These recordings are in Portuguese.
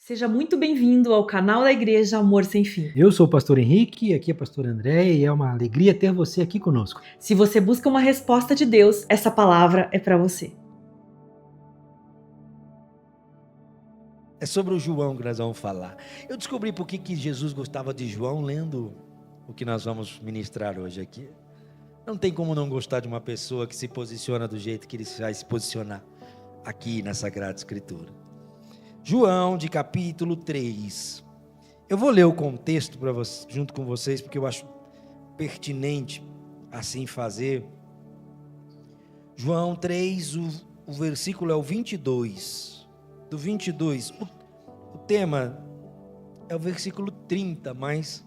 Seja muito bem-vindo ao canal da Igreja Amor Sem Fim. Eu sou o pastor Henrique, aqui é a pastora André e é uma alegria ter você aqui conosco. Se você busca uma resposta de Deus, essa palavra é para você. É sobre o João que nós vamos falar. Eu descobri por que Jesus gostava de João lendo o que nós vamos ministrar hoje aqui. Não tem como não gostar de uma pessoa que se posiciona do jeito que ele vai se posicionar aqui na Sagrada Escritura. João, de capítulo 3. Eu vou ler o contexto para você, junto com vocês, porque eu acho pertinente assim fazer. João 3, o versículo é o 22. Do 22, o tema é o versículo 30, mas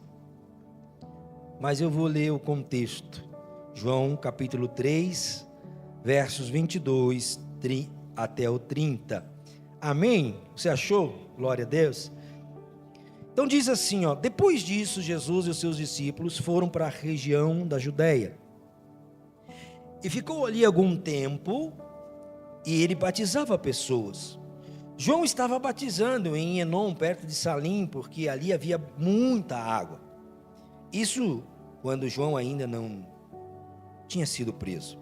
eu vou ler o contexto. João capítulo 3, versos 22 até o 30. Amém? Você achou? Glória a Deus. Então diz assim, depois disso Jesus e os seus discípulos foram para a região da Judéia. E ficou ali algum tempo, e ele batizava pessoas. João estava batizando em Enom, perto de Salim, porque ali havia muita água. Isso quando João ainda não tinha sido preso.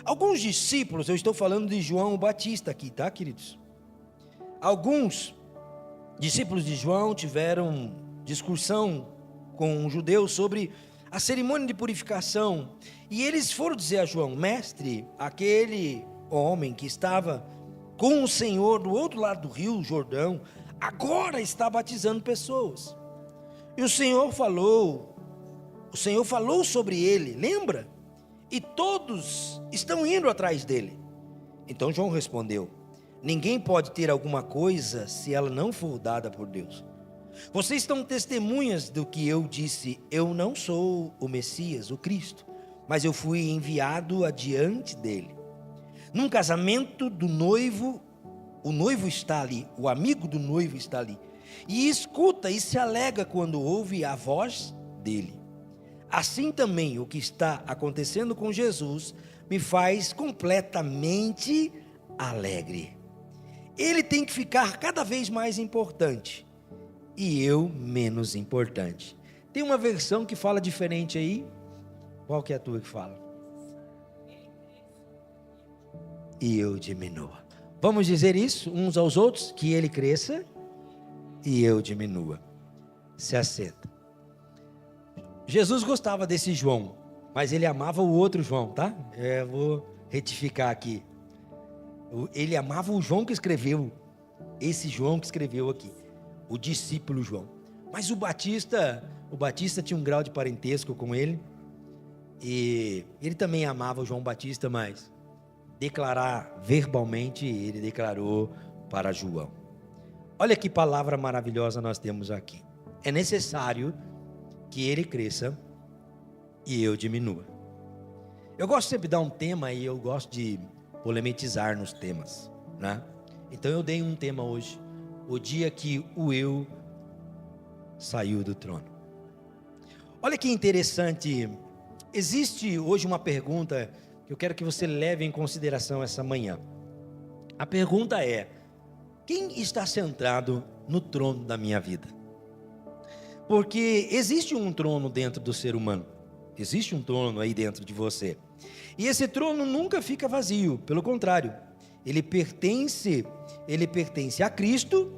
Alguns discípulos, eu estou falando de João o Batista aqui, tá, queridos? Alguns discípulos de João tiveram discussão com um judeu sobre a cerimônia de purificação. E eles foram dizer a João: mestre, aquele homem que estava com o Senhor do outro lado do rio Jordão, agora está batizando pessoas. E o Senhor falou sobre ele, lembra? E todos estão indo atrás dele. Então João respondeu: ninguém pode ter alguma coisa se ela não for dada por Deus. Vocês estão testemunhas do que eu disse. Eu não sou o Messias, o Cristo, mas eu fui enviado adiante dele. Num casamento do noivo, o noivo está ali, o amigo do noivo está ali, e escuta e se alegra quando ouve a voz dele. Assim também o que está acontecendo com Jesus me faz completamente alegre. Ele tem que ficar cada vez mais importante e eu menos importante. Tem uma versão que fala diferente aí. Qual que é a tua que fala? E eu diminua. Vamos dizer isso uns aos outros? Que ele cresça e eu diminua. Se assenta. Jesus gostava desse João, mas ele amava o outro João, tá? Eu vou retificar aqui. Ele amava o João que escreveu, esse João que escreveu aqui, o discípulo João. Mas o Batista tinha um grau de parentesco com ele, e ele também amava o João Batista, mas declarar verbalmente, ele declarou para João. Olha que palavra maravilhosa nós temos aqui. É necessário que ele cresça e eu diminua. Eu gosto sempre de dar um tema e eu gosto de polemizar nos temas, né? Então eu dei um tema hoje: o dia que o eu saiu do trono. Olha que interessante. Existe hoje uma pergunta que eu quero que você leve em consideração essa manhã. A pergunta é: quem está sentado no trono da minha vida? Porque existe um trono dentro do ser humano. Existe um trono aí dentro de você. E esse trono nunca fica vazio, pelo contrário, ele pertence a Cristo,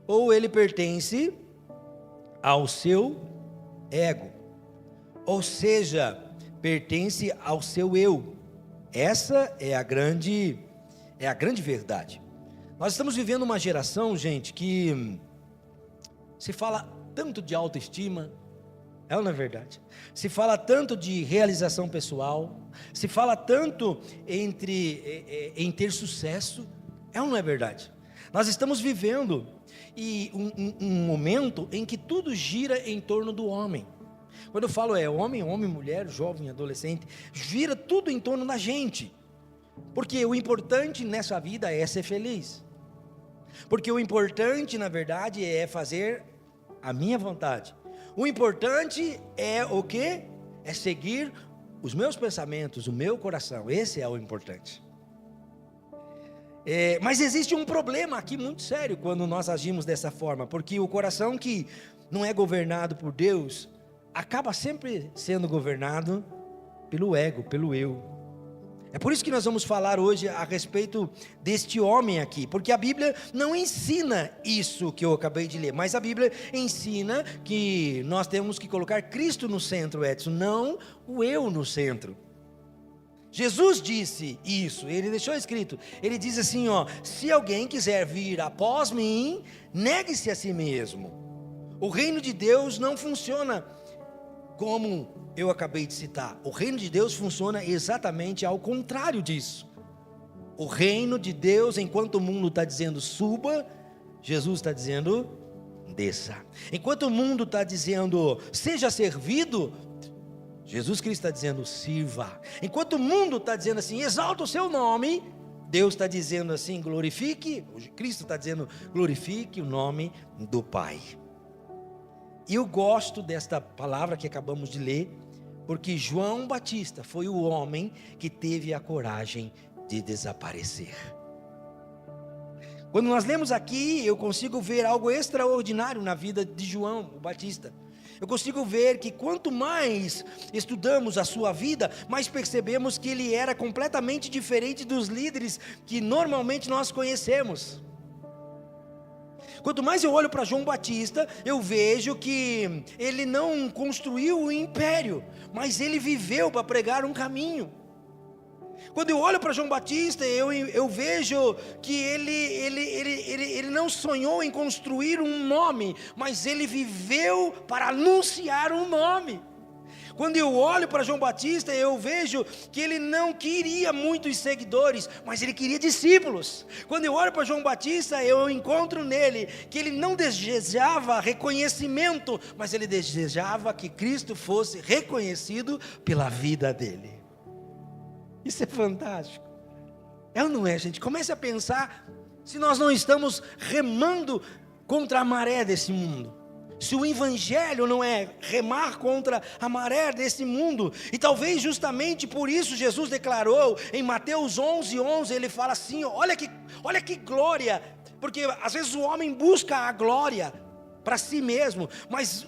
ou ele pertence ao seu ego, ou seja, pertence ao seu eu. Essa é a grande verdade. Nós estamos vivendo uma geração, gente, que se fala tanto de autoestima, é ou não é verdade? Se fala tanto de realização pessoal, se fala tanto em ter sucesso, é ou não é verdade? Nós estamos vivendo um momento em que tudo gira em torno do homem. Quando eu falo homem, mulher, jovem, adolescente, gira tudo em torno da gente. Porque o importante nessa vida é ser feliz. Porque o importante, na verdade, é fazer a minha vontade. O importante é o quê? É seguir os meus pensamentos, o meu coração. Esse é o importante. Mas existe um problema aqui muito sério quando nós agimos dessa forma, porque o coração que não é governado por Deus, acaba sempre sendo governado pelo ego, pelo eu. É por isso que nós vamos falar hoje a respeito deste homem aqui, porque a Bíblia não ensina isso que eu acabei de ler, mas a Bíblia ensina que nós temos que colocar Cristo no centro, Edson, não o eu no centro. Jesus disse isso, ele deixou escrito, ele diz assim, se alguém quiser vir após mim, negue-se a si mesmo. O reino de Deus não funciona como eu acabei de citar. O reino de Deus funciona exatamente ao contrário disso. O reino de Deus, enquanto o mundo está dizendo suba, Jesus está dizendo desça. Enquanto o mundo está dizendo seja servido, Jesus Cristo está dizendo sirva. Enquanto o mundo está dizendo assim, exalta o seu nome, Deus está dizendo assim, glorifique, Cristo está dizendo glorifique o nome do Pai. E eu gosto desta palavra que acabamos de ler, porque João Batista foi o homem que teve a coragem de desaparecer. Quando nós lemos aqui, eu consigo ver algo extraordinário na vida de João Batista. Eu consigo ver que quanto mais estudamos a sua vida, mais percebemos que ele era completamente diferente dos líderes que normalmente nós conhecemos. Quanto mais eu olho para João Batista, eu vejo que ele não construiu um império, mas ele viveu para pregar um caminho. Quando eu olho para João Batista, eu vejo que ele não sonhou em construir um nome, mas ele viveu para anunciar um nome. Quando eu olho para João Batista, eu vejo que ele não queria muitos seguidores, mas ele queria discípulos. Quando eu olho para João Batista, eu encontro nele que ele não desejava reconhecimento, mas ele desejava que Cristo fosse reconhecido pela vida dele. Isso é fantástico. É ou não é, gente? Comece a pensar se nós não estamos remando contra a maré desse mundo. Se o evangelho não é remar contra a maré desse mundo, e talvez justamente por isso Jesus declarou em Mateus 11:11, ele fala assim, olha que glória, porque às vezes o homem busca a glória para si mesmo, mas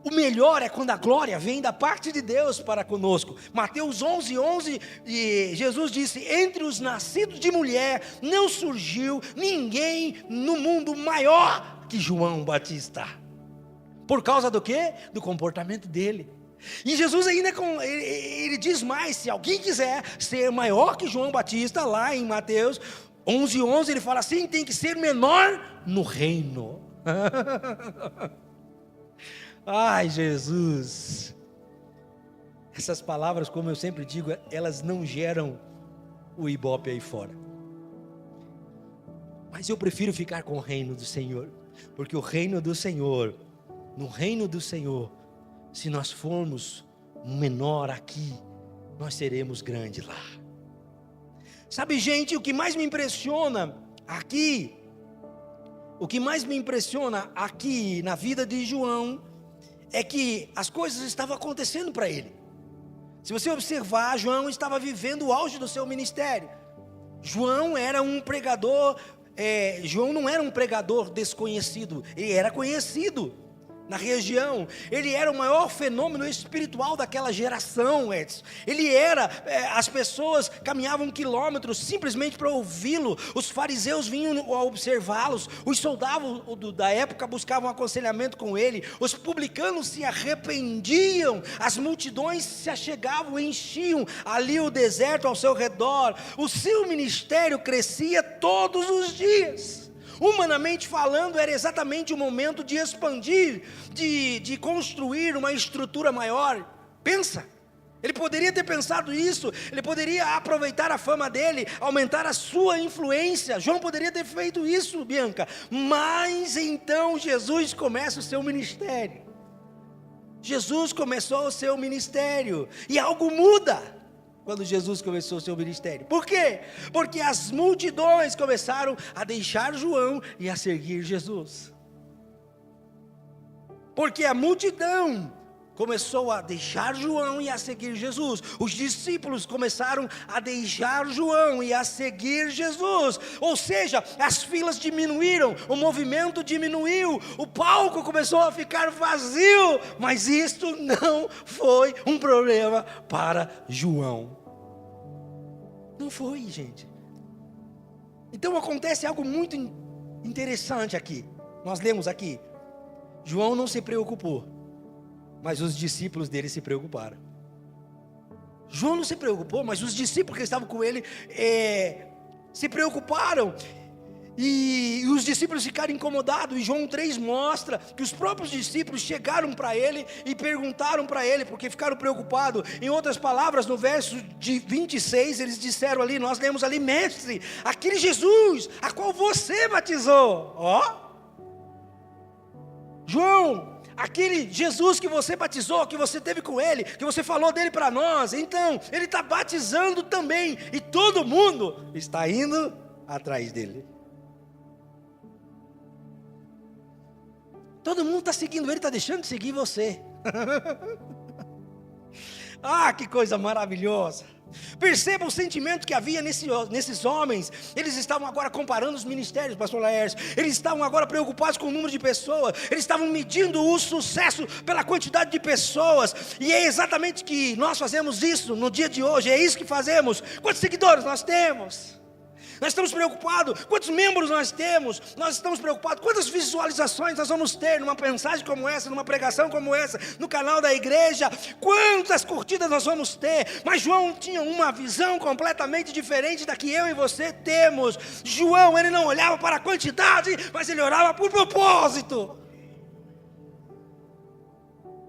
o melhor é quando a glória vem da parte de Deus para conosco. Mateus 11:11, e Jesus disse, entre os nascidos de mulher, não surgiu ninguém no mundo maior que João Batista. Por causa do quê? Do comportamento dele. E Jesus ainda, ele diz mais, se alguém quiser ser maior que João Batista, lá em Mateus 11:11, ele fala assim, tem que ser menor no reino. Ai, Jesus. Essas palavras, como eu sempre digo, elas não geram o ibope aí fora. Mas eu prefiro ficar com o reino do Senhor, porque o reino do Senhor, no reino do Senhor, se nós formos menor aqui, nós seremos grande lá. Sabe, gente, o que mais me impressiona aqui na vida de João, é que as coisas estavam acontecendo para ele. Se você observar, João estava vivendo o auge do seu ministério. João era um pregador, João não era um pregador desconhecido, ele era conhecido na região. Ele era o maior fenômeno espiritual daquela geração, Edson. Ele era, as pessoas caminhavam quilômetros simplesmente para ouvi-lo. Os fariseus vinham observá-los, os soldados da época buscavam aconselhamento com ele, os publicanos se arrependiam, as multidões se achegavam, enchiam ali o deserto ao seu redor. O seu ministério crescia todos os dias. Humanamente falando, era exatamente o momento de expandir, de construir uma estrutura maior. Pensa, ele poderia ter pensado isso, ele poderia aproveitar a fama dele, aumentar a sua influência. João poderia ter feito isso, Bianca, mas então Jesus começa o seu ministério. Jesus começou o seu ministério, e algo muda quando Jesus começou o seu ministério. Por quê? Porque as multidões começaram a deixar João e a seguir Jesus. Porque a multidão começou a deixar João e a seguir Jesus. Os discípulos começaram a deixar João e a seguir Jesus. Ou seja, as filas diminuíram, o movimento diminuiu, o palco começou a ficar vazio. Mas isto não foi um problema para João. Não foi, gente. Então acontece algo muito interessante aqui. Nós lemos aqui. João não se preocupou, mas os discípulos dele se preocuparam. João não se preocupou, mas os discípulos que estavam com ele se preocuparam. E os discípulos ficaram incomodados. E João 3 mostra que os próprios discípulos chegaram para ele e perguntaram para ele, porque ficaram preocupados. Em outras palavras, no verso de 26, eles disseram ali, nós lemos ali: mestre, aquele Jesus a qual você batizou. Ó, João, aquele Jesus que você batizou, que você teve com ele, que você falou dele para nós, então, ele está batizando também, e todo mundo está indo atrás dele. Todo mundo está seguindo ele, está deixando de seguir você. Ah, que coisa maravilhosa. Perceba o sentimento que havia nesses homens. Eles estavam agora comparando os ministérios, pastor Laércio. Eles estavam agora preocupados com o número de pessoas. Eles estavam medindo o sucesso pela quantidade de pessoas. E é exatamente que nós fazemos isso no dia de hoje. É isso que fazemos. Quantos seguidores nós temos? Nós estamos preocupados, quantos membros nós temos? Nós estamos preocupados, quantas visualizações nós vamos ter numa mensagem como essa, numa pregação como essa, no canal da igreja? Quantas curtidas nós vamos ter? Mas João tinha uma visão completamente diferente da que eu e você temos. João, ele não olhava para a quantidade, mas ele olhava por propósito.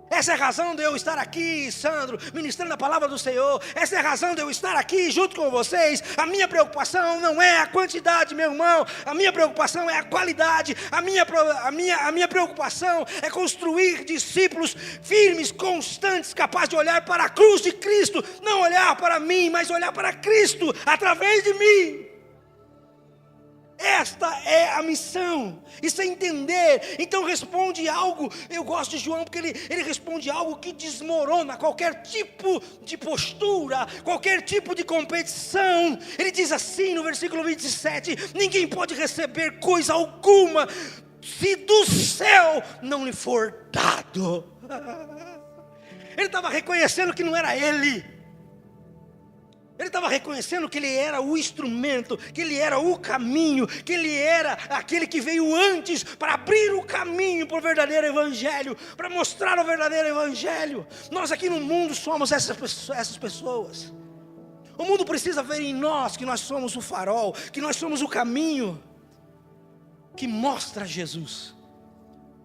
Essa é a razão de eu estar aqui, Sandro, ministrando a palavra do Senhor. Essa é a razão de eu estar aqui junto com vocês. A minha preocupação não é a quantidade, meu irmão. A minha preocupação é a qualidade. A minha preocupação é construir discípulos firmes, constantes, capazes de olhar para a cruz de Cristo. Não olhar para mim, mas olhar para Cristo através de mim. Esta é a missão, isso é entender. Então responde algo. Eu gosto de João porque ele responde algo que desmorona qualquer tipo de postura, qualquer tipo de competição. Ele diz assim no versículo 27: ninguém pode receber coisa alguma se do céu não lhe for dado. Ele estava reconhecendo que não era ele. Ele estava reconhecendo que ele era o instrumento, que ele era o caminho, que ele era aquele que veio antes para abrir o caminho para o verdadeiro evangelho, para mostrar o verdadeiro evangelho. Nós aqui no mundo somos essas pessoas. O mundo precisa ver em nós que nós somos o farol, que nós somos o caminho que mostra Jesus,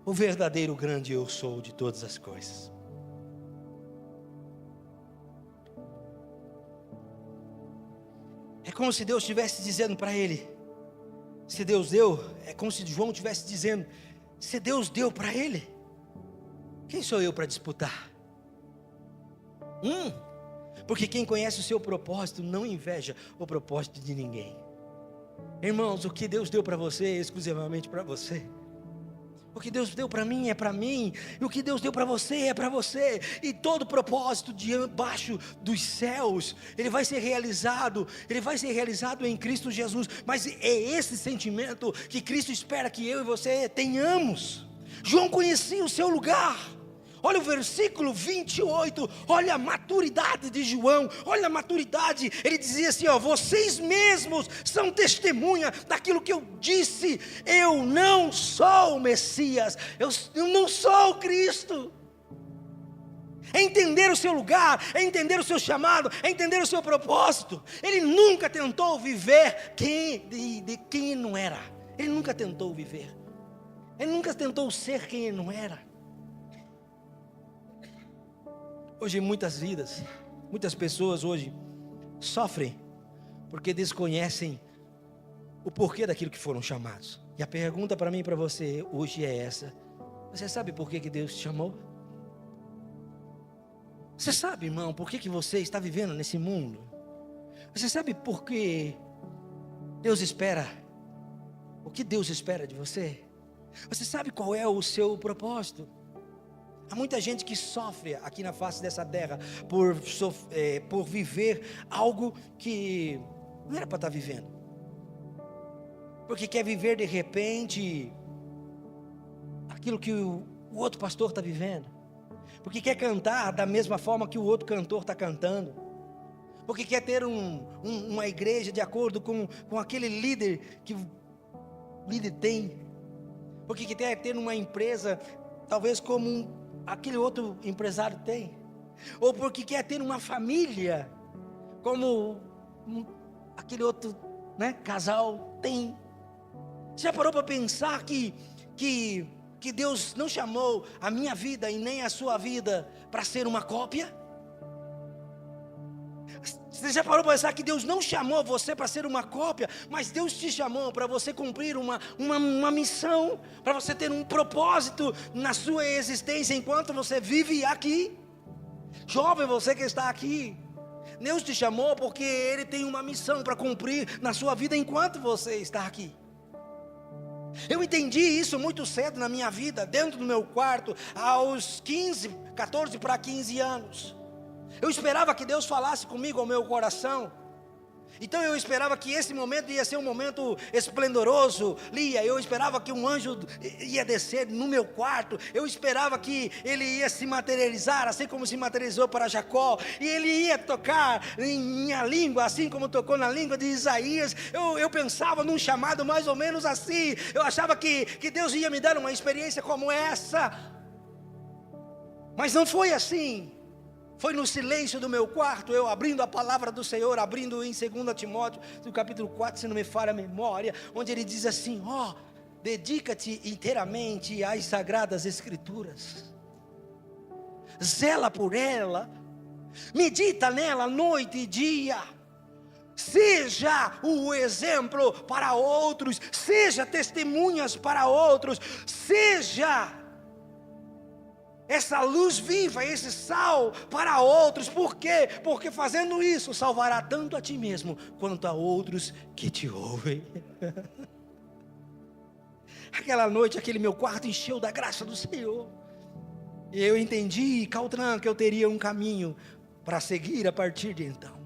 o verdadeiro grande eu sou de todas as coisas. É como se Deus estivesse dizendo para ele, se Deus deu, é como se João estivesse dizendo, se Deus deu para ele, quem sou eu para disputar? Porque quem conhece o seu propósito não inveja o propósito de ninguém. Irmãos, o que Deus deu para você é exclusivamente para você. O que Deus deu para mim é para mim, e o que Deus deu para você é para você, e todo propósito debaixo dos céus, ele vai ser realizado em Cristo Jesus. Mas é esse sentimento que Cristo espera que eu e você tenhamos. João conhecia o seu lugar. Olha o versículo 28, olha a maturidade de João, olha a maturidade. Ele dizia assim, vocês mesmos são testemunha daquilo que eu disse. Eu não sou o Messias, eu não sou o Cristo. É entender o seu lugar, é entender o seu chamado, é entender o seu propósito. Ele nunca tentou viver de quem ele não era. Ele nunca tentou viver. Ele nunca tentou ser quem ele não era. Hoje muitas vidas, muitas pessoas hoje sofrem porque desconhecem o porquê daquilo que foram chamados. E a pergunta para mim e para você hoje é essa: você sabe por que Deus te chamou? Você sabe, irmão, por que você está vivendo nesse mundo? Você sabe por que Deus espera? O que Deus espera de você? Você sabe qual é o seu propósito? Há muita gente que sofre aqui na face dessa terra por viver algo que não era para estar vivendo, porque quer viver de repente aquilo que o outro pastor está vivendo, porque quer cantar da mesma forma que o outro cantor está cantando, porque quer ter uma igreja de acordo com aquele líder que o líder tem, porque quer ter uma empresa talvez como aquele outro empresário tem, ou porque quer ter uma família como aquele outro, né, casal tem. Você já parou para pensar que Deus não chamou a minha vida e nem a sua vida para ser uma cópia? Você já parou para pensar que Deus não chamou você para ser uma cópia, mas Deus te chamou para você cumprir uma missão, para você ter um propósito na sua existência enquanto você vive aqui? Jovem, você que está aqui, Deus te chamou porque Ele tem uma missão para cumprir na sua vida enquanto você está aqui. Eu entendi isso muito cedo na minha vida, dentro do meu quarto, aos 14 para 15 anos. Eu esperava que Deus falasse comigo ao meu coração. Então eu esperava que esse momento ia ser um momento esplendoroso. Lia, eu esperava que um anjo ia descer no meu quarto. Eu esperava que ele ia se materializar, assim como se materializou para Jacó. E ele ia tocar em minha língua, assim como tocou na língua de Isaías. Eu pensava num chamado mais ou menos assim. Eu achava que Deus ia me dar uma experiência como essa. Mas não foi assim. Foi no silêncio do meu quarto, eu abrindo a palavra do Senhor, abrindo em 2 Timóteo, no capítulo 4, se não me falha a memória, onde ele diz assim: dedica-te inteiramente às sagradas escrituras, zela por ela, medita nela noite e dia, seja o exemplo para outros, seja testemunhas para outros, seja essa luz viva, esse sal para outros. Por quê? Porque fazendo isso, salvará tanto a ti mesmo, quanto a outros que te ouvem. Aquela noite, aquele meu quarto encheu da graça do Senhor. E eu entendi, Caltran, que eu teria um caminho para seguir a partir de então.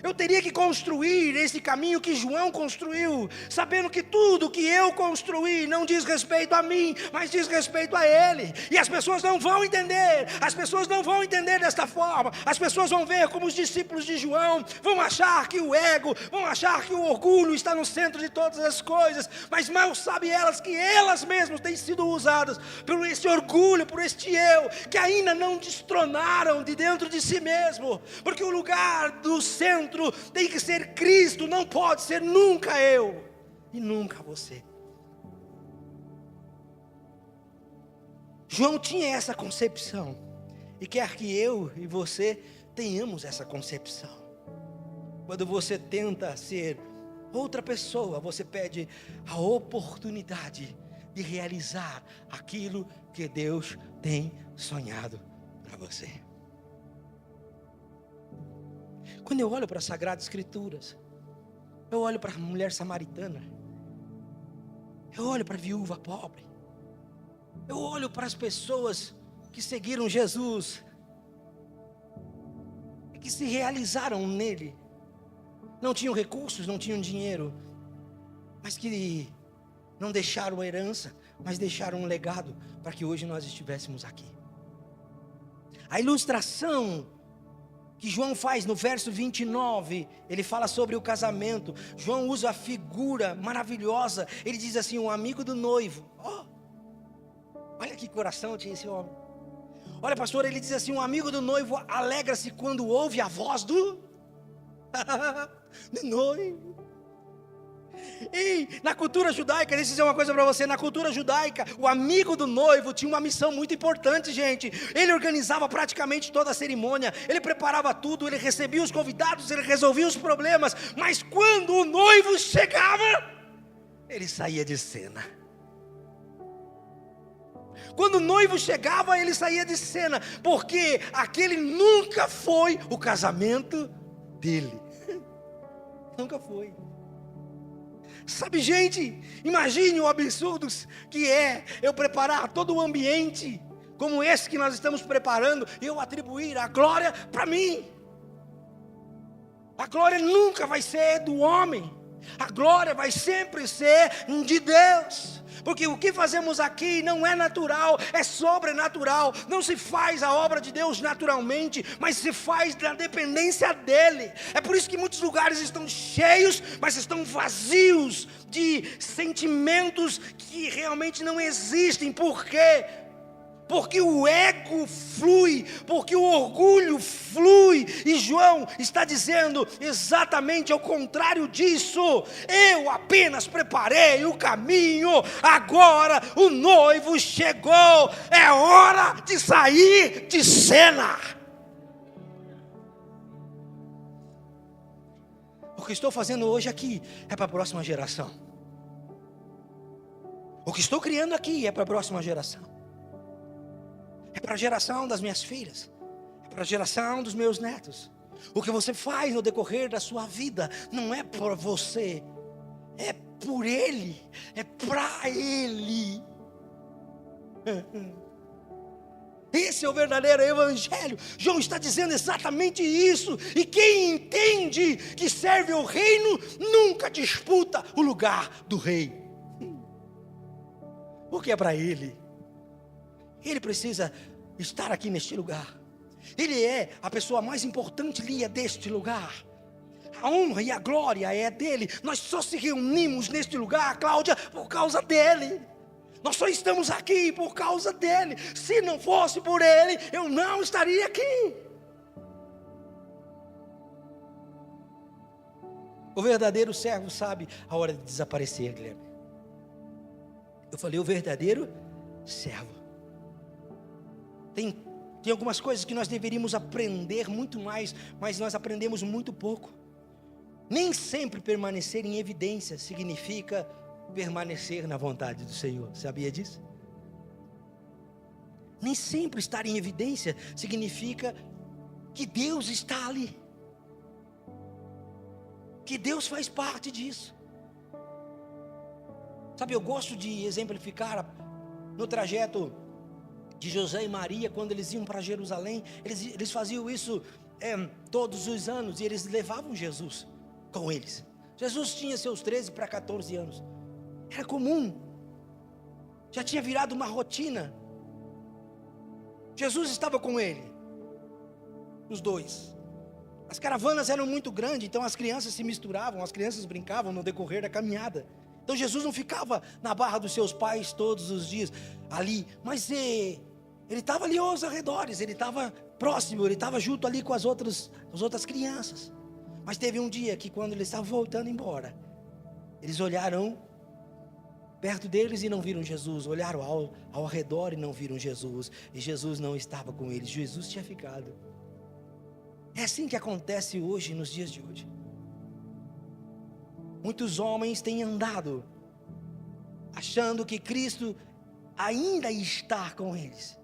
Eu teria que construir esse caminho que João construiu, sabendo que tudo que eu construí não diz respeito a mim, mas diz respeito a Ele. E as pessoas não vão entender, as pessoas não vão entender desta forma. As pessoas vão ver como os discípulos de João, vão achar que o ego, vão achar que o orgulho está no centro de todas as coisas. Mas mal sabem elas que elas mesmas têm sido usadas por esse orgulho, por este eu, que ainda não destronaram de dentro de si mesmo. Porque o lugar do centro tem que ser Cristo, não pode ser nunca eu e nunca você. João tinha essa concepção e quer que eu e você tenhamos essa concepção. Quando você tenta ser outra pessoa, você pede a oportunidade de realizar aquilo que Deus tem sonhado para você. Quando eu olho para as Sagradas Escrituras, eu olho para a mulher samaritana, eu olho para a viúva pobre, eu olho para as pessoas que seguiram Jesus, que se realizaram nele, não tinham recursos, não tinham dinheiro, mas que não deixaram herança, mas deixaram um legado para que hoje nós estivéssemos aqui. A ilustração que João faz no verso 29, ele fala sobre o casamento. João usa a figura maravilhosa, ele diz assim: um amigo do noivo. Olha que coração tinha esse homem. Olha, pastor, ele diz assim: um amigo do noivo alegra-se quando ouve a voz do noivo. E na cultura judaica, deixa eu dizer uma coisa para você. Na cultura judaica, o amigo do noivo tinha uma missão muito importante, gente. Ele organizava praticamente toda a cerimônia, ele preparava tudo, ele recebia os convidados, ele resolvia os problemas. Mas quando o noivo chegava, ele saía de cena. Quando o noivo chegava, ele saía de cena, porque aquele nunca foi o casamento dele. Nunca foi. Sabe, gente, imagine o absurdo que é eu preparar todo o ambiente como esse que nós estamos preparando, e eu atribuir a glória para mim. A glória nunca vai ser do homem, a glória vai sempre ser de Deus. Porque o que fazemos aqui não é natural, é sobrenatural. Não se faz a obra de Deus naturalmente, mas se faz na dependência dEle. É por isso que muitos lugares estão cheios, mas estão vazios de sentimentos que realmente não existem. Por quê? Porque o ego flui, porque o orgulho flui, e João está dizendo exatamente ao contrário disso. Eu apenas preparei o caminho, agora o noivo chegou, é hora de sair de cena. O que estou fazendo hoje aqui é para a próxima geração. O que estou criando aqui é para a próxima geração. É para a geração das minhas filhas, é para a geração dos meus netos. O que você faz no decorrer da sua vida não é por você, é por Ele, é para Ele. Esse é o verdadeiro evangelho. João está dizendo exatamente isso. E quem entende que serve ao reino nunca disputa o lugar do rei, porque é para Ele. Ele precisa estar aqui neste lugar. Ele é a pessoa mais importante deste lugar. A honra e a glória é dele. Nós só se reunimos neste lugar, Cláudia, por causa dele. Nós só estamos aqui por causa dele. Se não fosse por ele, eu não estaria aqui. O verdadeiro servo sabe a hora de desaparecer, Guilherme. Eu falei o verdadeiro servo. Tem algumas coisas que nós deveríamos aprender muito mais, mas nós aprendemos muito pouco. Nem sempre permanecer em evidência significa permanecer na vontade do Senhor. Sabia disso? Nem sempre estar em evidência significa que Deus está ali, que Deus faz parte disso. Sabe, eu gosto de exemplificar no trajeto de José e Maria, quando eles iam para Jerusalém. Eles faziam isso todos os anos, e eles levavam Jesus com eles. Jesus tinha seus 13 para 14 anos, era comum, já tinha virado uma rotina. Jesus estava com ele, os dois. As caravanas eram muito grandes, então as crianças se misturavam, as crianças brincavam no decorrer da caminhada. Então Jesus não ficava na barra dos seus pais todos os dias ali, mas ele estava ali aos arredores, ele estava próximo, ele estava junto ali com as outras crianças. Mas teve um dia que, quando eles estavam voltando embora, eles olharam perto deles e não viram Jesus, olharam ao redor e não viram Jesus, e Jesus não estava com eles, Jesus tinha ficado. É assim que acontece hoje, nos dias de hoje. Muitos homens têm andado achando que Cristo ainda está com eles,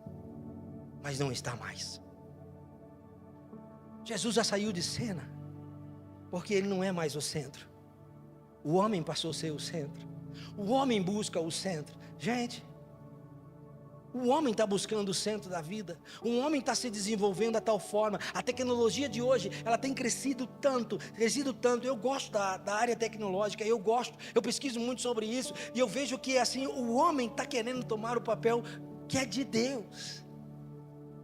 mas não está mais. Jesus já saiu de cena, porque Ele não é mais o centro. O homem passou a ser o centro. O homem busca o centro. Gente, o homem está buscando o centro da vida. O homem está se desenvolvendo a tal forma. A tecnologia de hoje, ela tem crescido tanto. Eu gosto da área tecnológica, eu pesquiso muito sobre isso, e eu vejo que assim, o homem está querendo tomar o papel que é de Deus,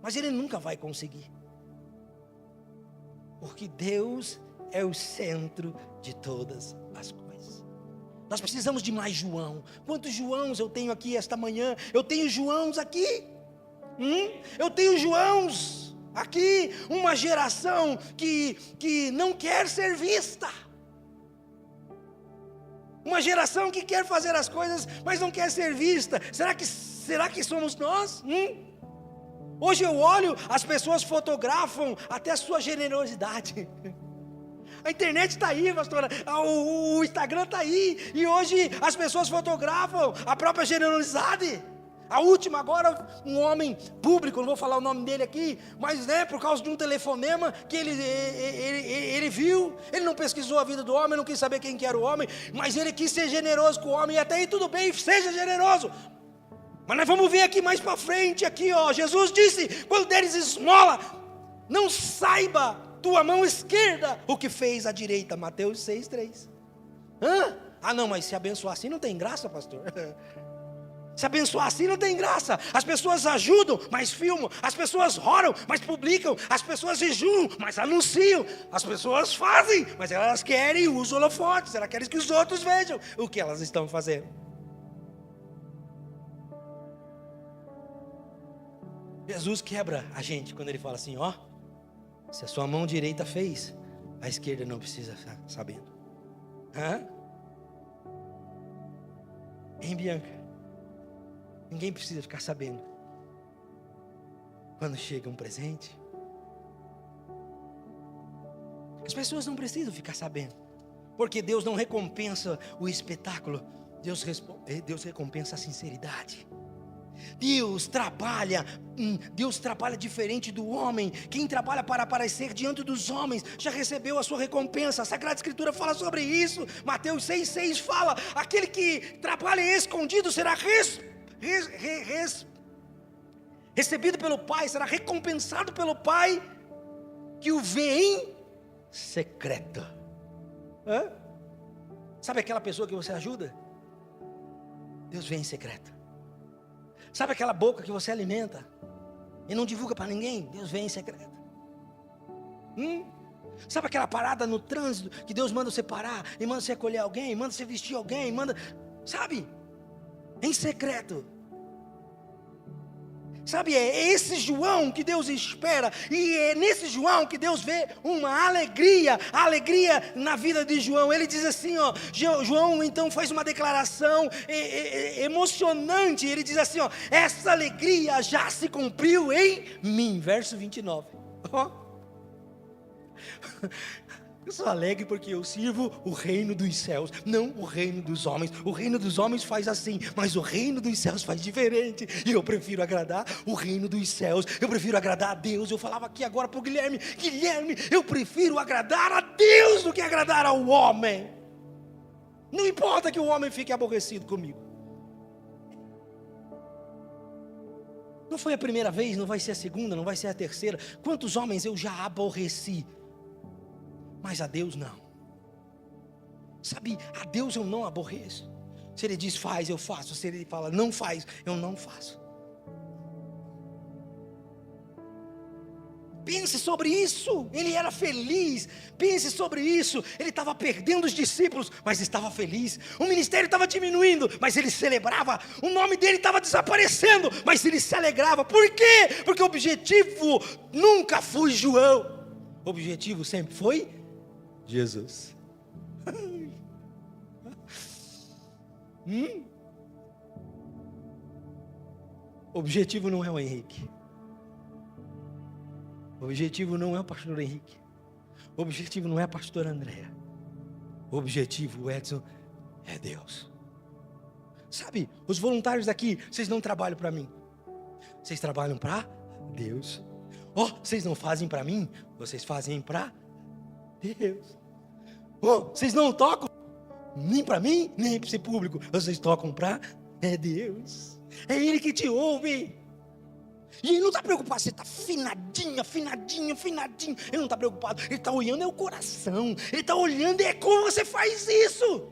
mas ele nunca vai conseguir, porque Deus é o centro de todas as coisas. Nós precisamos de mais João. Quantos Joãos eu tenho aqui esta manhã? Eu tenho Joãos aqui. Eu tenho Joãos aqui. Uma geração que não quer ser vista. Uma geração que quer fazer as coisas, mas não quer ser vista. Será que somos nós? Hoje eu olho, as pessoas fotografam até a sua generosidade. A internet está aí, pastora, o Instagram está aí, e hoje as pessoas fotografam a própria generosidade. A última agora, um homem público, não vou falar o nome dele aqui, mas por causa de um telefonema que ele viu, ele não pesquisou a vida do homem, não quis saber quem que era o homem, mas ele quis ser generoso com o homem, e até aí tudo bem, seja generoso, Mas nós vamos ver aqui mais para frente, aqui, ó. Jesus disse: quando deres esmola, não saiba tua mão esquerda o que fez a direita. Mateus 6:3. Ah, não, mas se abençoar assim não tem graça, pastor. Se abençoar assim não tem graça. As pessoas ajudam, mas filmam. As pessoas oram, mas publicam. As pessoas jejuam, mas anunciam. As pessoas fazem, mas elas querem os holofotes. Elas querem que os outros vejam o que elas estão fazendo. Jesus quebra a gente quando ele fala assim, ó: se a sua mão direita fez, a esquerda não precisa estar sabendo. Hein, Bianca? Ninguém precisa ficar sabendo quando chega um presente. As pessoas não precisam ficar sabendo, porque Deus não recompensa o espetáculo. Deus recompensa a sinceridade. Deus trabalha diferente do homem. Quem trabalha para aparecer diante dos homens já recebeu a sua recompensa. A Sagrada Escritura fala sobre isso. Mateus 6,6 fala: aquele que trabalha escondido será recebido pelo Pai, será recompensado pelo Pai que o vê em secreto. Sabe aquela pessoa que você ajuda? Deus vê em secreto. Sabe aquela boca que você alimenta e não divulga para ninguém? Deus vê em secreto. Sabe aquela parada no trânsito que Deus manda você parar e manda você acolher alguém, manda você vestir alguém, sabe? Em secreto. Sabe, é esse João que Deus espera, e é nesse João que Deus vê uma alegria, a alegria na vida de João. Ele diz assim, ó, João então faz uma declaração emocionante, ele diz assim, ó: essa alegria já se cumpriu em mim, verso 29. Eu sou alegre porque eu sirvo o reino dos céus, não o reino dos homens. O reino dos homens faz assim, mas o reino dos céus faz diferente. E eu prefiro agradar o reino dos céus. Eu prefiro agradar a Deus. Eu falava aqui agora para o Guilherme, eu prefiro agradar a Deus do que agradar ao homem. Não importa que o homem fique aborrecido comigo. Não foi a primeira vez, não vai ser a segunda, não vai ser a terceira. Quantos homens eu já aborreci? Mas a Deus não. Sabe, a Deus eu não aborreço. Se Ele diz faz, eu faço. Se Ele fala não faz, eu não faço. Pense sobre isso. Ele era feliz. Pense sobre isso. Ele estava perdendo os discípulos, mas estava feliz. O ministério estava diminuindo, mas ele celebrava. O nome dele estava desaparecendo, mas ele se alegrava. Por quê? Porque o objetivo nunca foi João. O objetivo sempre foi Jesus. O objetivo não é o Henrique. O objetivo não é o pastor Henrique. O objetivo não é a pastora Andréa. O objetivo, Edson, é Deus. Sabe, os voluntários daqui, vocês não trabalham para mim. Vocês trabalham para Deus. Vocês não fazem para mim, vocês fazem para Deus. Vocês não tocam nem para mim, nem para esse público. Vocês tocam para Deus. É Ele que te ouve. E Ele não está preocupado se está afinadinho. Ele não está preocupado. Ele está olhando o coração. Ele está olhando como você faz isso.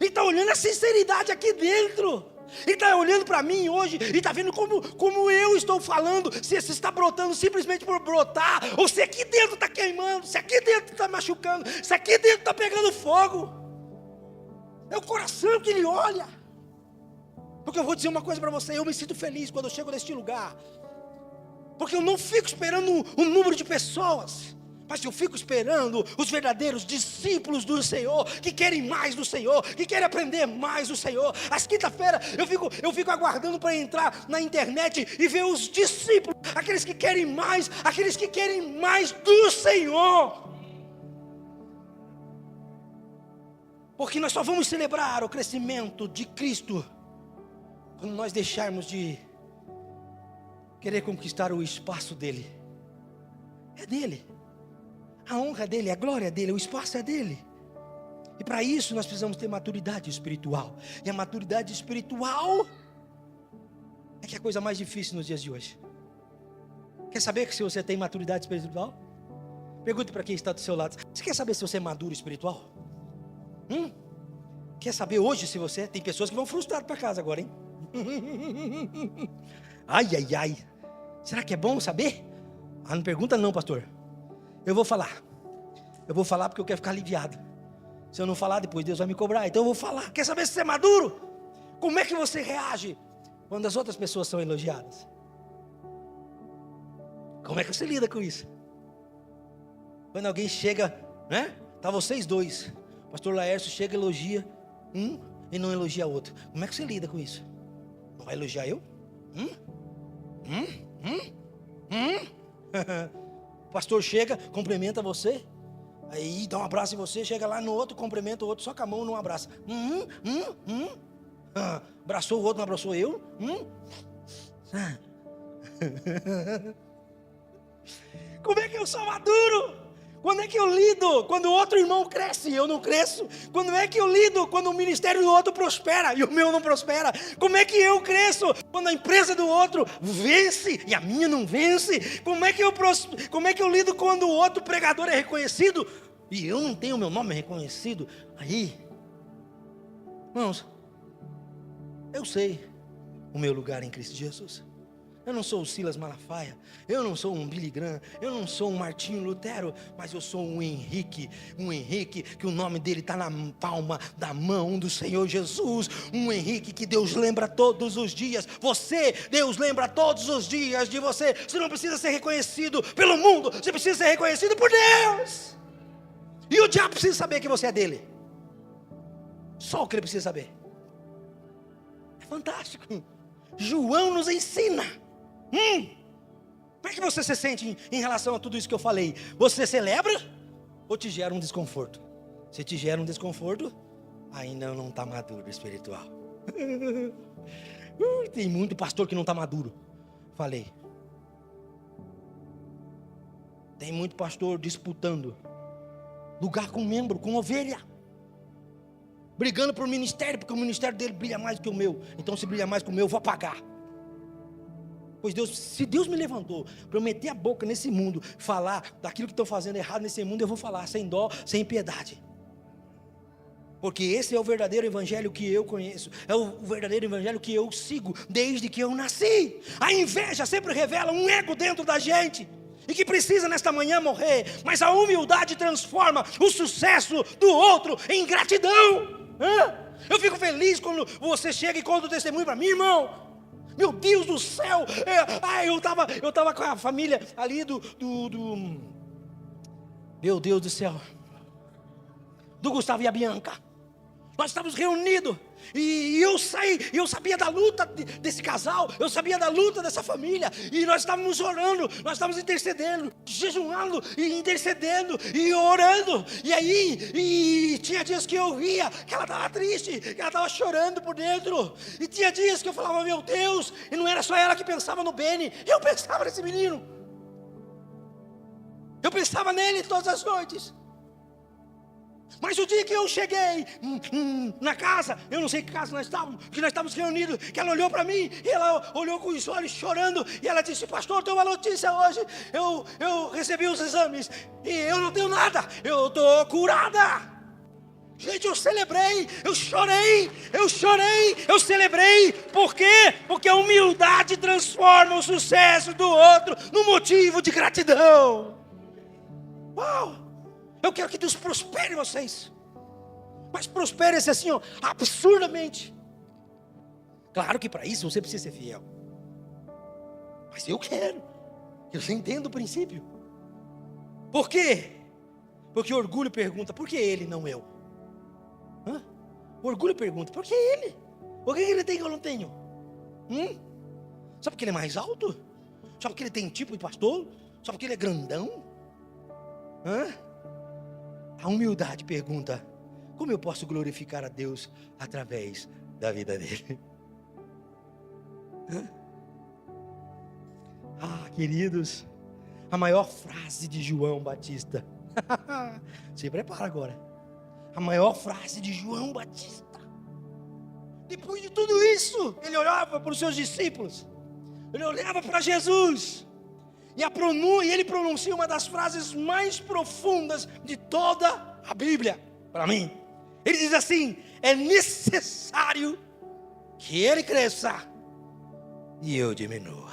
Ele está olhando a sinceridade aqui dentro. Ele está olhando para mim hoje e está vendo como eu estou falando. Se está brotando simplesmente por brotar, ou se aqui dentro está queimando, se aqui dentro está machucando, se aqui dentro está pegando fogo. É o coração que Ele olha. Porque eu vou dizer uma coisa para você: eu me sinto feliz quando eu chego neste lugar, porque eu não fico esperando um número de pessoas, mas eu fico esperando os verdadeiros discípulos do Senhor, que querem mais do Senhor, que querem aprender mais do Senhor. Às quinta-feiras eu fico aguardando para entrar na internet e ver os discípulos, aqueles que querem mais do Senhor. Porque nós só vamos celebrar o crescimento de Cristo quando nós deixarmos de querer conquistar o espaço dele. É dele. A honra dele, a glória dele, o espaço é dele. E para isso nós precisamos ter maturidade espiritual. E a maturidade espiritual a coisa mais difícil nos dias de hoje? Quer saber se você tem maturidade espiritual? Pergunte para quem está do seu lado. Você quer saber se você é maduro espiritual? Quer saber hoje se você... Tem pessoas que vão frustradas para casa agora, hein? Ai, ai, ai. Será que é bom saber? Não pergunta não, pastor. Eu vou falar. Eu vou falar porque eu quero ficar aliviado. Se eu não falar, depois Deus vai me cobrar. Então eu vou falar. Quer saber se você é maduro? Como é que você reage quando as outras pessoas são elogiadas? Como é que você lida com isso? Quando alguém chega, né? Tá vocês dois. O pastor Laércio chega e elogia um e não elogia outro. Como é que você lida com isso? Não vai elogiar eu? O pastor chega, cumprimenta você. Aí dá um abraço em você, chega lá no outro, cumprimenta o outro só com a mão, não abraça. Abraçou o outro, não abraçou eu? Como é que eu sou maduro? Quando é que eu lido quando o outro irmão cresce e eu não cresço? Quando é que eu lido quando o ministério do outro prospera e o meu não prospera? Como é que eu cresço quando a empresa do outro vence e a minha não vence? Como é que eu lido quando o outro pregador é reconhecido e eu não tenho meu nome reconhecido? Aí, irmãos, eu sei o meu lugar em Cristo Jesus. Eu não sou o Silas Malafaia, eu não sou um Billy Graham, eu não sou um Martinho Lutero, mas eu sou um Henrique que o nome dele está na palma da mão do Senhor Jesus, um Henrique que Deus lembra todos os dias. Você, Deus lembra todos os dias de você. Você não precisa ser reconhecido pelo mundo, você precisa ser reconhecido por Deus. E o diabo precisa saber que você é dele. Só o que ele precisa saber. É fantástico. João nos ensina. Como é que você se sente em relação a tudo isso que eu falei? Você celebra ou te gera um desconforto? Se te gera um desconforto, ainda não está maduro espiritual. Tem muito pastor que não está maduro. Falei. Tem muito pastor disputando lugar com membro, com ovelha, brigando por ministério, porque o ministério dele brilha mais do que o meu. Então se brilha mais que o meu, eu vou apagar. Pois Deus, se Deus me levantou para eu meter a boca nesse mundo, falar daquilo que estão fazendo errado nesse mundo, eu vou falar sem dó, sem piedade. Porque esse é o verdadeiro evangelho que eu conheço, é o verdadeiro evangelho que eu sigo desde que eu nasci. A inveja sempre revela um ego dentro da gente, e que precisa nesta manhã morrer, mas a humildade transforma o sucesso do outro em gratidão. Eu fico feliz quando você chega e conta o testemunho para mim, irmão. Meu Deus do céu, eu tava com a família ali meu Deus do céu, do Gustavo e a Bianca. Nós estávamos reunidos e eu sabia da luta desse casal, eu sabia da luta dessa família, e nós estávamos orando, nós estávamos intercedendo, jejuando e intercedendo e orando. E aí tinha dias que eu via que ela estava triste, que ela estava chorando por dentro, e tinha dias que eu falava, meu Deus, e não era só ela que pensava no Beni, eu pensava nesse menino, eu pensava nele todas as noites. Mas o dia que eu cheguei na casa, eu não sei que casa nós estávamos, que nós estávamos reunidos, que ela olhou para mim, e ela olhou com os olhos chorando, e ela disse, pastor, tenho uma notícia hoje, eu recebi os exames, e eu não tenho nada, eu estou curada. Gente, eu celebrei, eu chorei, eu celebrei. Por quê? Porque a humildade transforma o sucesso do outro num motivo de gratidão. Uau! Eu quero que Deus prospere vocês, mas prospere-se assim, absurdamente. Claro que para isso você precisa ser fiel, mas eu entendo o princípio. Por quê? Porque o orgulho pergunta, por que ele, não eu? O orgulho pergunta, por que ele? Por que ele tem que eu não tenho? Só porque ele é mais alto? Só porque ele tem tipo de pastor? Só porque ele é grandão? A humildade pergunta, como eu posso glorificar a Deus através da vida dele? Queridos, a maior frase de João Batista. Se prepara agora. A maior frase de João Batista. Depois de tudo isso, ele olhava para os seus discípulos. Ele olhava para Jesus. E ele pronuncia uma das frases mais profundas de toda a Bíblia, para mim. Ele diz assim: é necessário que ele cresça e eu diminua.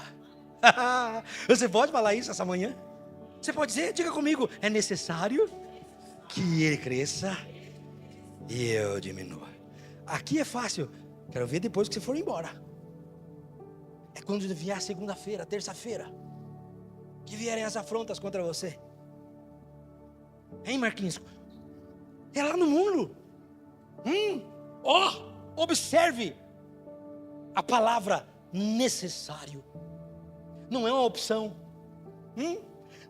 Você pode falar isso essa manhã? Você pode dizer? Diga comigo: é necessário que ele cresça e eu diminua. Aqui é fácil. Quero ver depois que você for embora. É quando vier a segunda-feira, terça-feira, que vierem as afrontas contra você. Hein, Marquinhos? É lá no mundo. Observe a palavra necessário. Não é uma opção.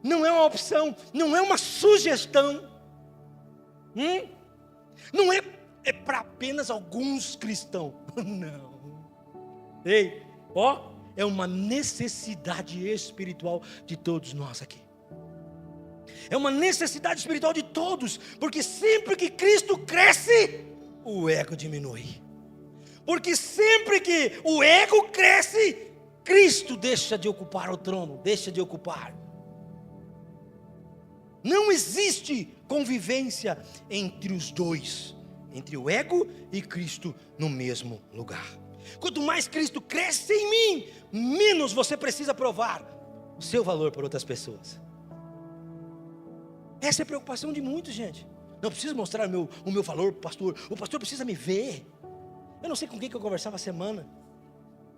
Não é uma opção. Não é uma sugestão. Não é para apenas alguns cristãos. Não. Ei, é uma necessidade espiritual de todos nós aqui. É uma necessidade espiritual de todos, porque sempre que Cristo cresce, o ego diminui. Porque sempre que o ego cresce, Cristo deixa de ocupar o trono, deixa de ocupar. Não existe convivência entre os dois, entre o ego e Cristo no mesmo lugar. Quanto mais Cristo cresce em mim, menos você precisa provar o seu valor para outras pessoas. Essa é a preocupação de muitos, gente. Não preciso mostrar o meu valor para o pastor. O pastor precisa me ver. Eu não sei com quem que eu conversava a semana.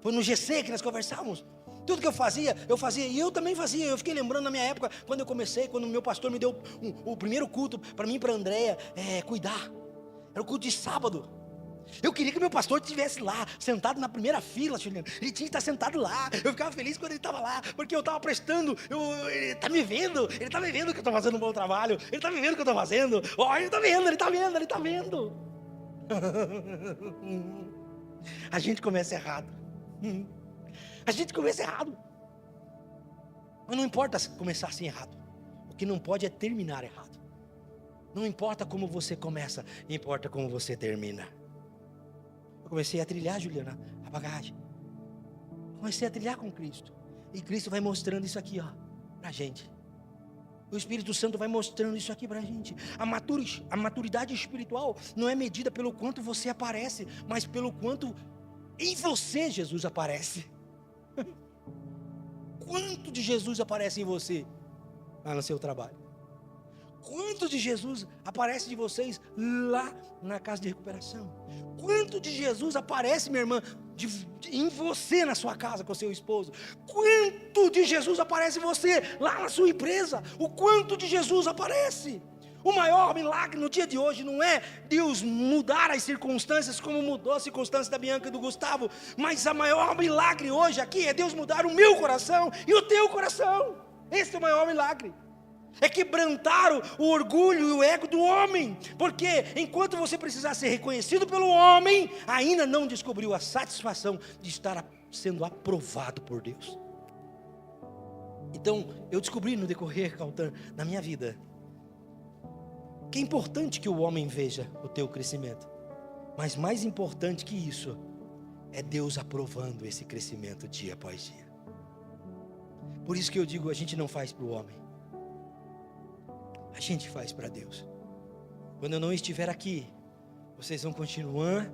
Foi no GC que nós conversávamos. Tudo que eu fazia, e eu também fazia. Eu fiquei lembrando na minha época, quando eu comecei, quando o meu pastor me deu o primeiro culto para mim e para a Andréia cuidar. Era o culto de sábado. Eu queria que meu pastor estivesse lá, sentado na primeira fila, Juliano. Ele tinha que estar sentado lá. Eu ficava feliz quando ele estava lá, porque eu estava prestando. Ele está me vendo que eu estou fazendo um bom trabalho. Ele está me vendo o que eu estou fazendo. Ele está vendo. A gente começa errado. Mas não importa começar assim errado. O que não pode é terminar errado. Não importa como você começa, importa como você termina. Eu comecei a trilhar, Juliana, a bagagem. Comecei a trilhar com Cristo. E Cristo vai mostrando isso aqui, pra gente. O Espírito Santo vai mostrando isso aqui pra gente. A maturidade espiritual não é medida pelo quanto você aparece, mas pelo quanto em você Jesus aparece. Quanto de Jesus aparece em você lá no seu trabalho? Quanto de Jesus aparece de vocês lá na casa de recuperação? Quanto de Jesus aparece, minha irmã, em você na sua casa com seu esposo? Quanto de Jesus aparece em você lá na sua empresa? O quanto de Jesus aparece? O maior milagre no dia de hoje não é Deus mudar as circunstâncias como mudou as circunstâncias da Bianca e do Gustavo, mas o maior milagre hoje aqui é Deus mudar o meu coração e o teu coração. Esse é o maior milagre. É quebrantar o orgulho e o ego do homem, porque enquanto você precisar ser reconhecido pelo homem, ainda não descobriu a satisfação de estar sendo aprovado por Deus. Então, eu descobri no decorrer, Caltan, na minha vida, que é importante que o homem veja o teu crescimento, mas mais importante que isso, é Deus aprovando esse crescimento dia após dia. Por isso que eu digo, a gente não faz para o homem, a gente faz para Deus. Quando eu não estiver aqui, vocês vão continuar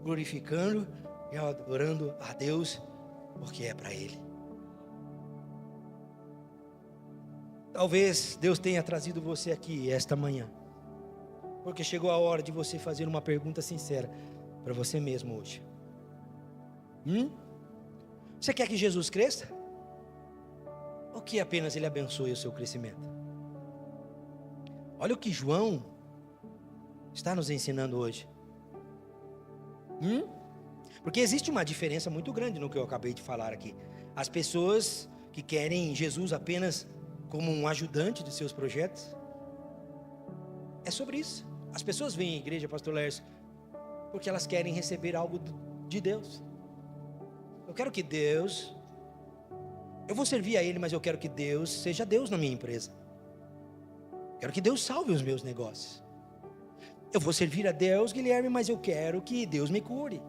glorificando e adorando a Deus, porque é para Ele. Talvez Deus tenha trazido você aqui esta manhã, porque chegou a hora de você fazer uma pergunta sincera para você mesmo hoje. Você quer que Jesus cresça? Ou que apenas Ele abençoe o seu crescimento? Olha o que João está nos ensinando hoje. Porque existe uma diferença muito grande no que eu acabei de falar aqui. As pessoas que querem Jesus apenas como um ajudante de seus projetos, é sobre isso. As pessoas vêm à igreja, pastor Lércio, porque elas querem receber algo de Deus. Eu quero que Deus, eu vou servir a Ele, mas eu quero que Deus seja Deus na minha empresa. Quero que Deus salve os meus negócios. Eu vou servir a Deus, Guilherme, mas eu quero que Deus me cure.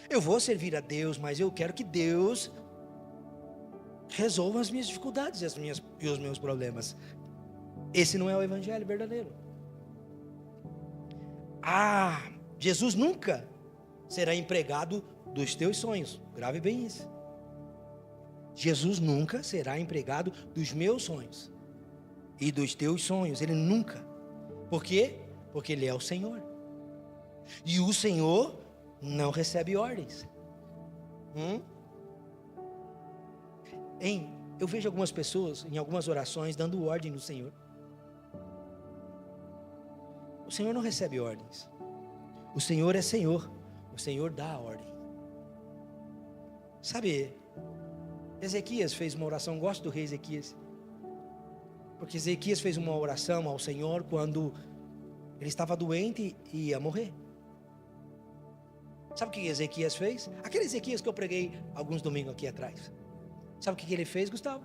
Eu vou servir a Deus, mas eu quero que Deus resolva as minhas dificuldades e os meus problemas. Esse não é o evangelho verdadeiro. Jesus nunca será empregado dos teus sonhos. Grave bem isso. Jesus nunca será empregado dos meus sonhos e dos teus sonhos. Ele nunca. Por quê? Porque Ele é o Senhor. E o Senhor não recebe ordens. Eu vejo algumas pessoas em algumas orações dando ordem no Senhor. O Senhor não recebe ordens. O Senhor é Senhor. O Senhor dá a ordem. Sabe, Ezequias fez uma oração. Gosto do rei Ezequias, porque Ezequias fez uma oração ao Senhor quando ele estava doente e ia morrer. Sabe o que Ezequias fez? Aquele Ezequias que eu preguei alguns domingos aqui atrás. Sabe o que ele fez, Gustavo?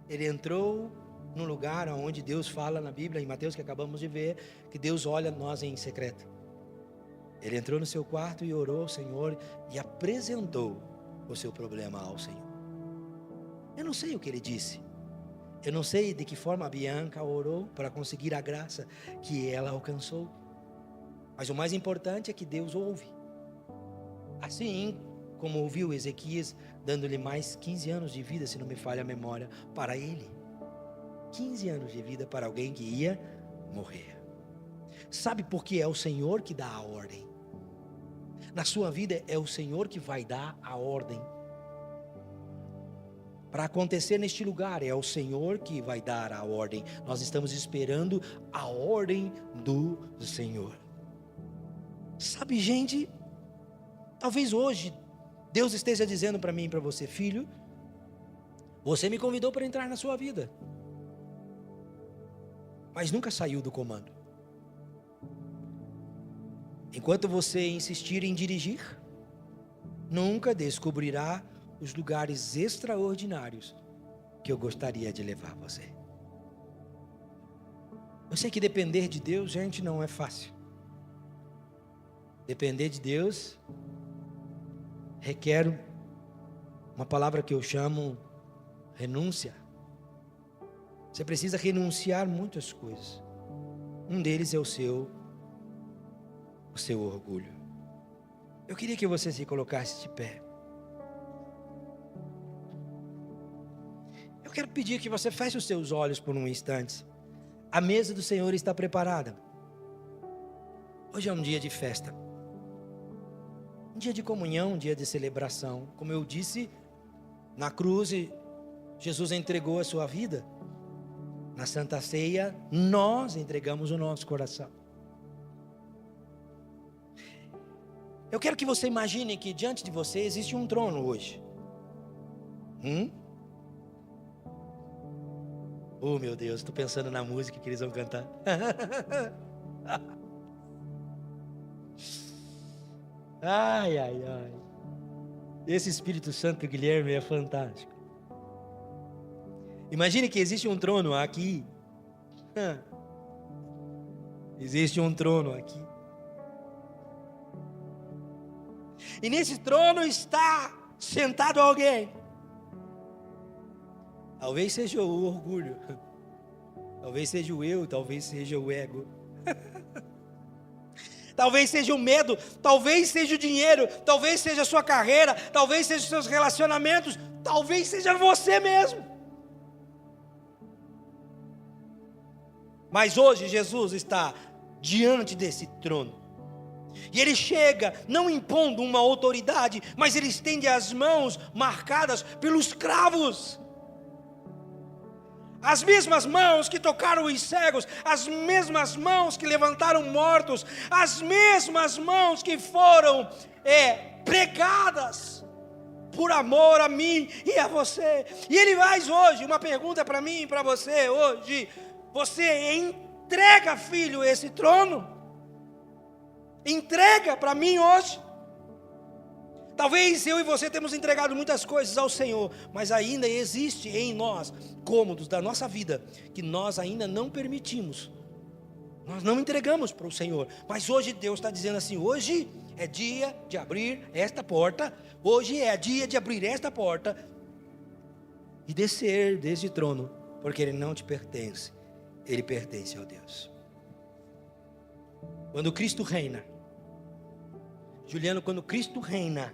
Ele entrou num lugar onde Deus fala na Bíblia, em Mateus, que acabamos de ver, que Deus olha nós em secreto. Ele entrou no seu quarto e orou ao Senhor e apresentou o seu problema ao Senhor. Eu não sei o que ele disse. Eu não sei de que forma a Bianca orou para conseguir a graça que ela alcançou. Mas o mais importante é que Deus ouve. Assim como ouviu Ezequias, dando-lhe mais 15 anos de vida, se não me falha a memória, para ele. 15 anos de vida para alguém que ia morrer. Sabe por que é o Senhor que dá a ordem? Na sua vida é o Senhor que vai dar a ordem. Para acontecer neste lugar, é o Senhor que vai dar a ordem. Nós estamos esperando a ordem do Senhor. Sabe, gente, talvez hoje Deus esteja dizendo para mim e para você: filho, você me convidou para entrar na sua vida, mas nunca saiu do comando. Enquanto você insistir em dirigir, nunca descobrirá os lugares extraordinários que eu gostaria de levar você. Eu sei que depender de Deus, gente, não é fácil. Depender de Deus requer uma palavra que eu chamo renúncia. Você precisa renunciar muitas coisas. Um deles é o seu orgulho. Eu queria que você se colocasse de pé. Eu quero pedir que você feche os seus olhos por um instante. A mesa do Senhor está preparada. Hoje é um dia de festa, um dia de comunhão, um dia de celebração. Como eu disse, na cruz Jesus entregou a sua vida. Na Santa Ceia nós entregamos o nosso coração. Eu quero que você imagine que diante de você existe um trono hoje. Oh, meu Deus, estou pensando na música que eles vão cantar. Ai, ai, ai. Esse Espírito Santo, Guilherme, é fantástico. Imagine que existe um trono aqui. Existe um trono aqui. E nesse trono está sentado alguém. Talvez seja o orgulho, talvez seja o eu, talvez seja o ego, talvez seja o medo, talvez seja o dinheiro, talvez seja a sua carreira, talvez seja os seus relacionamentos, talvez seja você mesmo. Mas hoje Jesus está diante desse trono. E Ele chega não impondo uma autoridade, mas Ele estende as mãos marcadas pelos cravos. As mesmas mãos que tocaram os cegos, as mesmas mãos que levantaram mortos, as mesmas mãos que foram pregadas por amor a mim e a você. E Ele faz hoje uma pergunta para mim e para você hoje: você entrega, filho, esse trono? Entrega para mim hoje? Talvez eu e você temos entregado muitas coisas ao Senhor, mas ainda existe em nós cômodos da nossa vida que nós ainda não permitimos. Nós não entregamos para o Senhor. Mas hoje Deus está dizendo assim: hoje é dia de abrir esta porta. Hoje é dia de abrir esta porta e descer desse trono, porque ele não te pertence, ele pertence ao Deus. Quando Cristo reina, Juliano, quando Cristo reina,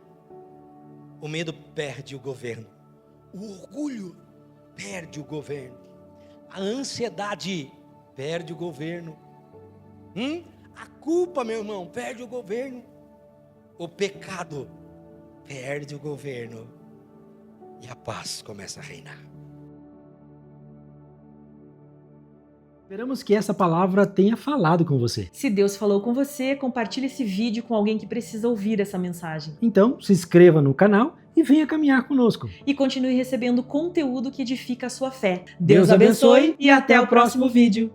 o medo perde o governo, o orgulho perde o governo, a ansiedade perde o governo, a culpa, meu irmão, perde o governo, o pecado perde o governo e a paz começa a reinar. Esperamos que essa palavra tenha falado com você. Se Deus falou com você, compartilhe esse vídeo com alguém que precisa ouvir essa mensagem. Então, se inscreva no canal e venha caminhar conosco. E continue recebendo conteúdo que edifica a sua fé. Deus abençoe e até o próximo vídeo.